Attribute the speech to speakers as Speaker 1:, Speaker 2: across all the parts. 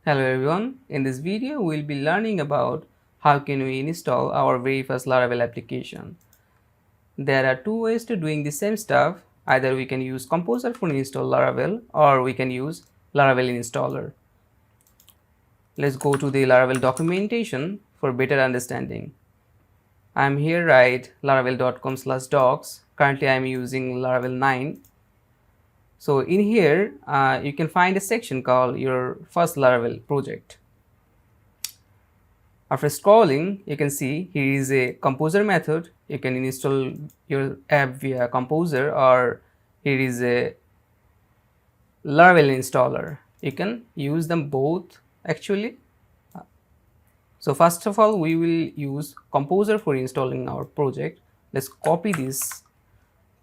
Speaker 1: Hello everyone, in this video we'll be learning about how can we install our very first Laravel application. There are two ways to doing the same stuff. Either we can use Composer for install Laravel or we can use Laravel installer. Let's go to the Laravel documentation for better understanding. I'm here right laravel.com/docs. Currently I'm using Laravel 9. So in here you can find a section called your first Laravel project. After scrolling, you can see here is a composer method. You can install your app via composer, or here is a Laravel installer. You can use them both actually. So first of all, we will use composer for installing our project. Let's copy this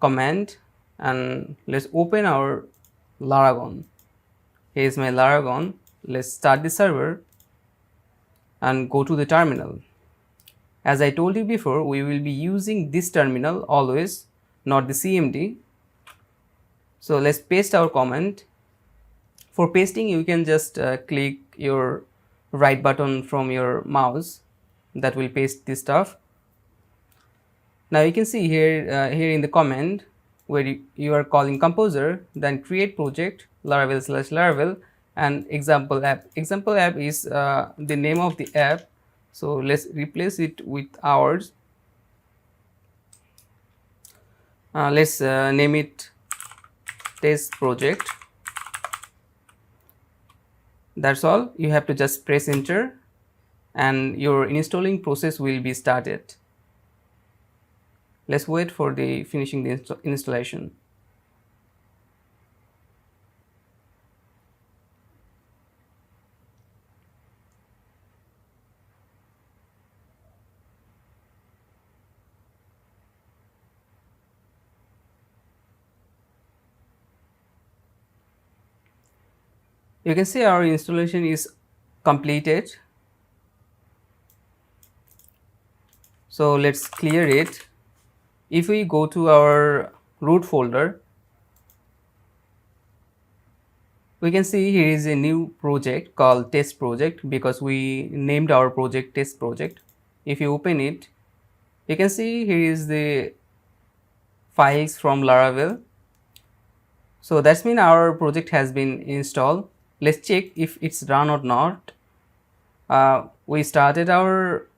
Speaker 1: command and let's open our Laragon. Here is my Laragon. Let's start the server and go to the terminal. As I told you before, we will be using this terminal always, not the CMD. So let's paste our comment. For pasting, you can just click your right button from your mouse. That will paste this stuff. Now you can see here, here in the comment where you are calling composer, then create project Laravel/Laravel and example app. Example app is the name of the app. So let's replace it with ours. Let's name it test project. That's all. You have to just press enter and your installing process will be started. Let's wait for the finishing the installation. You can see our installation is completed. So let's clear it. If we go to our root folder, we can see here is a new project called test project because we named our project test project. If you open it, you can see here is the files from Laravel. So that's mean our project has been installed. Let's check if it's run or not. We started our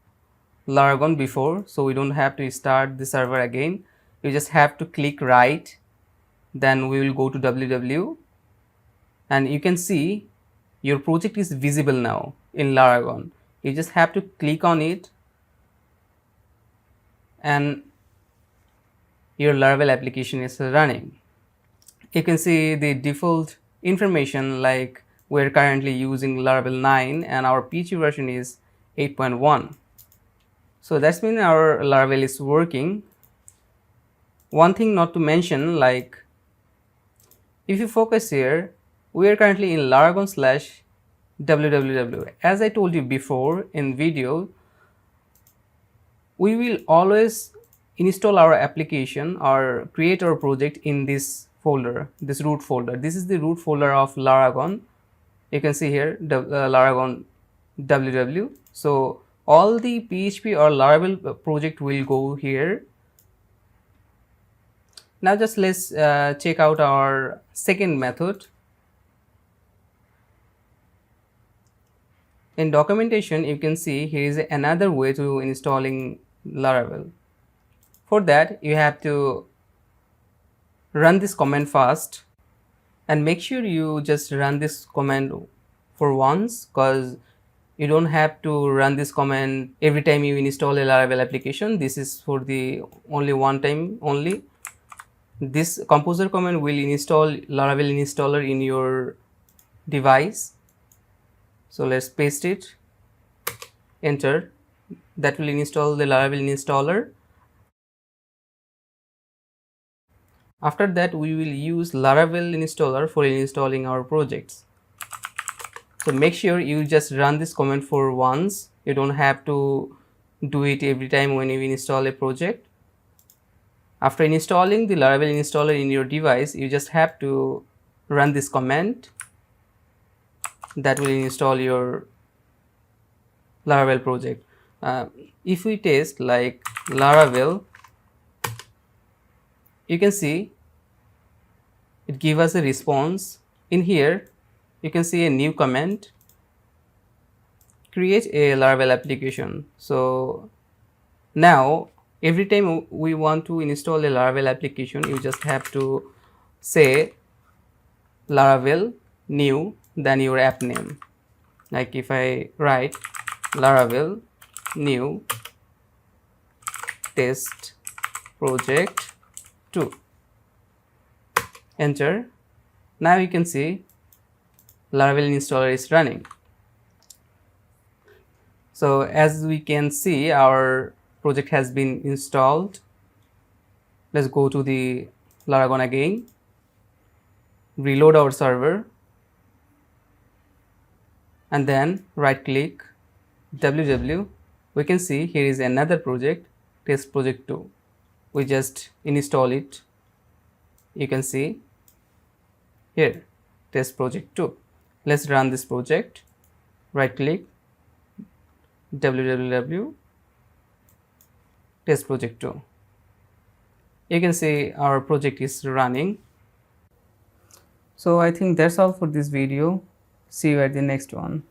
Speaker 1: Laragon before, so we don't have to start the server again. You just have to click right, then we will go to www and you can see your project is visible now in Laragon. You just have to click on it and your Laravel application is running. You can see the default information like we're currently using Laravel 9 and our PHP version is 8.1. So that's mean our Laravel is working. One thing not to mention, like if you focus here, we are currently in Laragon/www. As I told you before in video, we will always install our application or create our project in this folder, this root folder. This is the root folder of Laragon. You can see here Laragon www. So all the PHP or Laravel project will go here. Now just let's check out our second method. In documentation, you can see here is another way to installing Laravel. For that, you have to run this command first and make sure you just run this command for once, because you don't have to run this command every time you install a Laravel application. This is for the only one time only. This composer command will install Laravel installer in your device. So let's paste it, enter. That will install the Laravel installer. After that, we will use Laravel installer for installing our projects. So make sure you just run this command for once. You don't have to do it every time when you install a project. After installing the Laravel installer in your device, you just have to run this command. that will install your Laravel project. If we test like Laravel, you can see it give us a response. In here you can see a new comment, create a Laravel application. So now every time we want to install a Laravel application, you just have to say Laravel new than your app name. Like if I write Laravel new test project 2, enter. Now you can see Laravel installer is running. So as we can see, our project has been installed. Let's go to the Laragon again, reload our server, and then right click www. We can see here is another project, test project 2. We just install it. You can see here test project 2. Let's run this project. Right click www test project 2. You can see our project is running. So I think that's all for this video. See you at the next one.